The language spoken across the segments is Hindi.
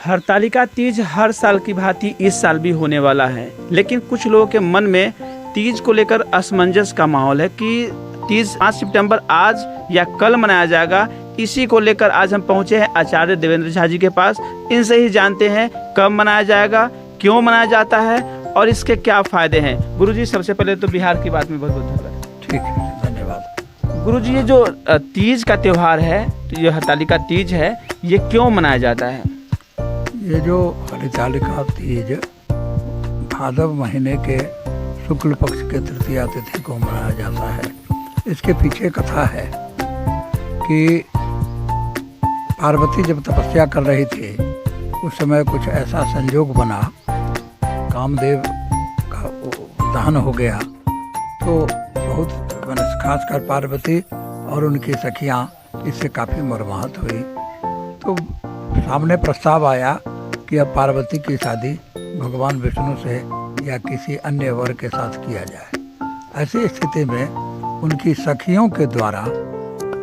हरतालिका तीज हर साल की भांति इस साल भी होने वाला है, लेकिन कुछ लोगों के मन में तीज को लेकर असमंजस का माहौल है कि तीज 5 सितंबर आज या कल मनाया जाएगा। इसी को लेकर आज हम पहुंचे हैं आचार्य देवेंद्र झा जी के पास। इनसे ही जानते हैं कब मनाया जाएगा, क्यों मनाया जाता है और इसके क्या फायदे हैं। गुरुजी, सबसे पहले तो बिहार की बात में बहुत बहुत धन्यवाद। ठीक है, धन्यवाद। गुरुजी, ये जो तीज का त्यौहार है, ये हरतालिका तीज है, ये क्यों मनाया जाता है? ये जो हरतालिका तीज भादव महीने के शुक्ल पक्ष के तृतीया तिथि को मनाया जाता है, इसके पीछे कथा है कि पार्वती जब तपस्या कर रही थी उस समय कुछ ऐसा संयोग बना, कामदेव का दहन हो गया, तो बहुत खासकर पार्वती और उनकी सखियाँ इससे काफ़ी मर्माहत हुई। तो सामने प्रस्ताव आया कि अब पार्वती की शादी भगवान विष्णु से या किसी अन्य वर के साथ किया जाए। ऐसी स्थिति में उनकी सखियों के द्वारा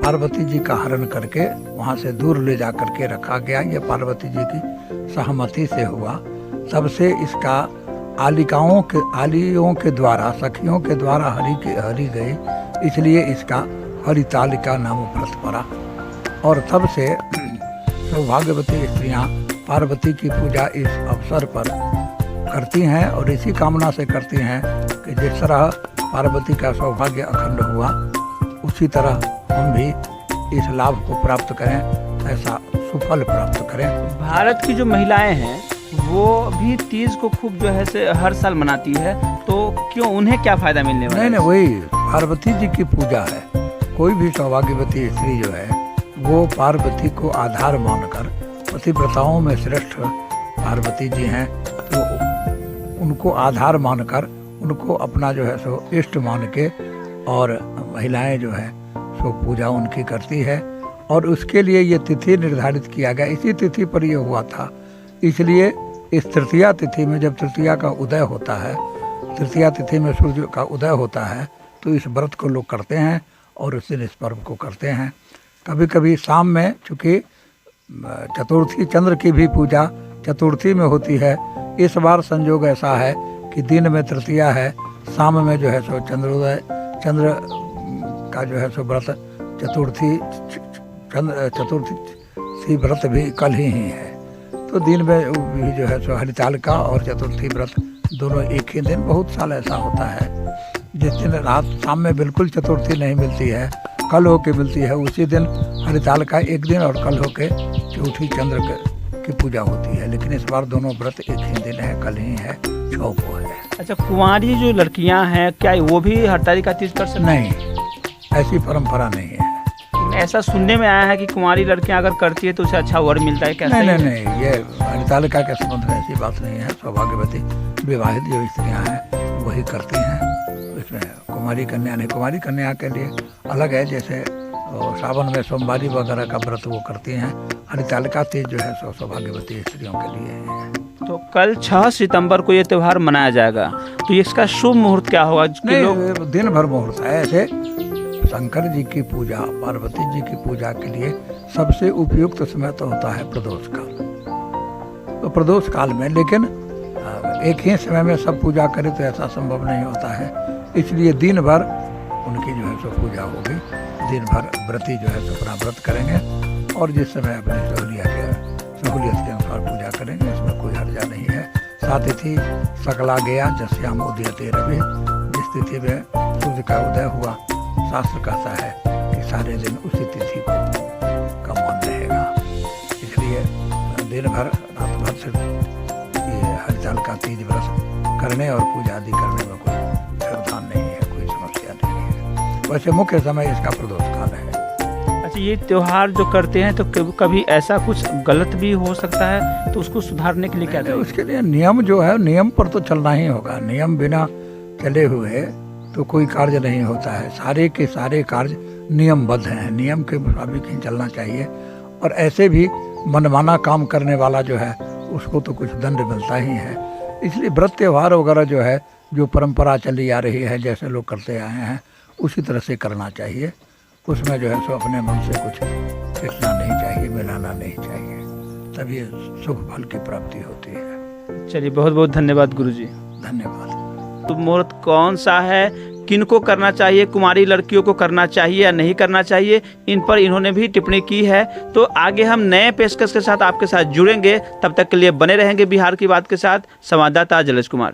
पार्वती जी का हरण करके वहाँ से दूर ले जा करके रखा गया। यह पार्वती जी की सहमति से हुआ। तब से इसका आलियों के द्वारा, सखियों के द्वारा हरी गई, इसलिए इसका हरितालिका नाम व्रत पड़ा। और तब से सौभाग्यवती स्त्रियाँ पार्वती की पूजा इस अवसर पर करती हैं और इसी कामना से करती हैं कि जिस तरह पार्वती का सौभाग्य अखंड हुआ, उसी तरह हम भी इस लाभ को प्राप्त करें, ऐसा सुफल प्राप्त करें। भारत की जो महिलाएं हैं वो भी तीज को खूब जो है से हर साल मनाती है, तो क्यों, उन्हें क्या फायदा मिलने वाला है? नहीं, वही पार्वती जी की पूजा है। कोई भी सौभाग्यवती स्त्री जो है वो पार्वती को आधार मानकर, पतिव्रताओं में श्रेष्ठ पार्वती जी हैं, तो उनको आधार मानकर उनको अपना जो है सो इष्ट मान के और महिलाएं जो है सो पूजा उनकी करती है। और उसके लिए ये तिथि निर्धारित किया गया, इसी तिथि पर ये हुआ था। इसलिए इस तृतीया तिथि में जब तृतीया का उदय होता है, तृतीया तिथि में सूर्य का उदय होता है, तो इस व्रत को लोग करते हैं और उस दिन इस पर्व को करते हैं। कभी कभी शाम में, चूँकि चतुर्थी चंद्र की भी पूजा चतुर्थी में होती है, इस बार संयोग ऐसा है कि दिन में तृतीया है, शाम में जो है सो चंद्रोदय, चंद्र का जो है सो व्रत चतुर्थी व्रत भी कल ही है। तो दिन में भी जो है सो हरितालिका और चतुर्थी व्रत दोनों एक ही दिन, बहुत साल ऐसा होता है। जिस दिन रात शाम में बिल्कुल चतुर्थी नहीं मिलती है, कल होके मिलती है, उसी दिन हरितालिका एक दिन और कल होके चौथी चंद्र की पूजा होती है। लेकिन इस बार दोनों व्रत एक ही दिन है, कल ही है, 6 को है। अच्छा, कुंवारी जो लड़कियां हैं, क्या वो भी हरतालिका तीज कर सकती? नहीं, ऐसी परंपरा नहीं है। ऐसा सुनने में आया है कि कुंवारी लड़कियां अगर करती है तो उसे अच्छा वर मिलता है, क्या? नहीं, ये हरितालिका के संबंध में ऐसी बात नहीं है। सौभाग्यवती विवाहित जो स्त्रियाँ हैं वही करती हैं। इसमें कुमारी कन्या नहीं, कुमारी कन्या के लिए अलग है, जैसे सावन में सोमवारी वगैरह का व्रत वो करती हैं। हरितालिका तीज जो है सौभाग्यवती स्त्रियों के लिए है। तो कल 6 सितंबर को ये त्यौहार मनाया जाएगा, तो इसका शुभ मुहूर्त क्या होगा? नहीं, दिन भर मुहूर्त है। ऐसे शंकर जी की पूजा, पार्वती जी की पूजा के लिए सबसे उपयुक्त समय तो होता है प्रदोष काल। तो प्रदोष काल में, लेकिन एक ही समय में सब पूजा करें तो ऐसा संभव नहीं होता है। इसलिए दिन भर उनकी जो है सो पूजा होगी। दिन भर व्रती जो है सो अपना व्रत करेंगे और जिस समय अपनी सहूलियत के अनुसार पूजा करेंगे, इसमें कोई हर्जा नहीं है। सातिथि सकला गया जस्याम उदयते रवि, जिस तिथि में सूर्य का उदय हुआ, शास्त्र कहता है कि सारे दिन उसी तिथि का मान रहेगा। इसलिए दिन भर, रात भर से ये हरितालिका तीज व्रत करने और पूजा आदि करने में कोई व्यवधान नहीं है, कोई समस्या नहीं है। वैसे मुख्य समय इसका प्रदोष काल है। अच्छा, ये त्यौहार जो करते हैं तो कभी ऐसा कुछ गलत भी हो सकता है, तो उसको सुधारने के लिए क्या करें? उसके लिए नियम जो है, नियम पर तो चलना ही होगा। नियम बिना चले हुए तो कोई कार्य नहीं होता है। सारे के सारे कार्य नियमबद्ध हैं, नियम के मुताबिक ही चलना चाहिए। और ऐसे भी मनमाना काम करने वाला जो है उसको तो कुछ दंड मिलता ही है। इसलिए व्रत त्यौहार वगैरह जो है, जो परंपरा चली आ रही है, जैसे लोग करते आए हैं, उसी तरह से करना चाहिए। उसमें जो है सो अपने मन से कुछ फेंकना नहीं चाहिए, मिलाना नहीं चाहिए। तभी सुख फल की प्राप्ति होती है। चलिए, बहुत बहुत धन्यवाद गुरुजी। धन्यवाद। तो मुहूर्त कौन सा है, किनको करना चाहिए, कुमारी लड़कियों को करना चाहिए या नहीं करना चाहिए, इन पर इन्होंने भी टिप्पणी की है। तो आगे हम नए पेशकश के साथ आपके साथ जुड़ेंगे। तब तक के लिए बने रहेंगे बिहार की बात के साथ। संवाददाता जलेश कुमार।